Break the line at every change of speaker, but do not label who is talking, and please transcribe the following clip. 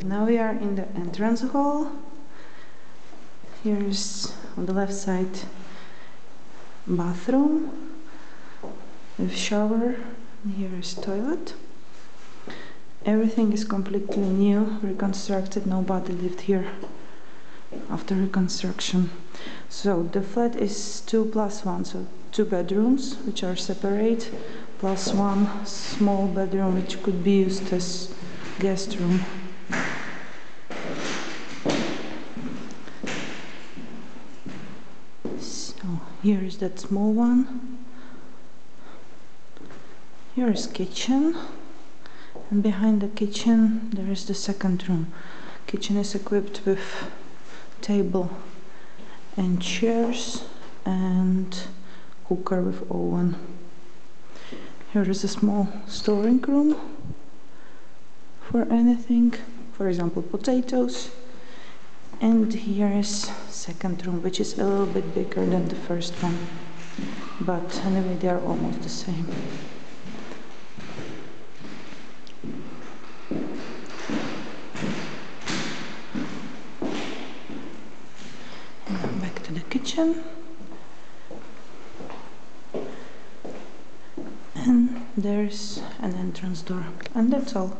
Now we are in the entrance hall. Here is on the left side bathroom with shower, and here is toilet. Everything is completely new, reconstructed. Nobody lived here after reconstruction. So the flat is 2+1, so 2 bedrooms which are separate, plus 1 small bedroom which could be used as guest room. So here is that small one. Here is kitchen, and behind the kitchen there is the second room. Kitchen is equipped with table and chairs and cooker with oven. Here is a small storing room for anything, for example potatoes. And here is second room, which is a little bit bigger than the first one, but anyway they are almost the same. And back to the kitchen, and there's an entrance door, and that's all.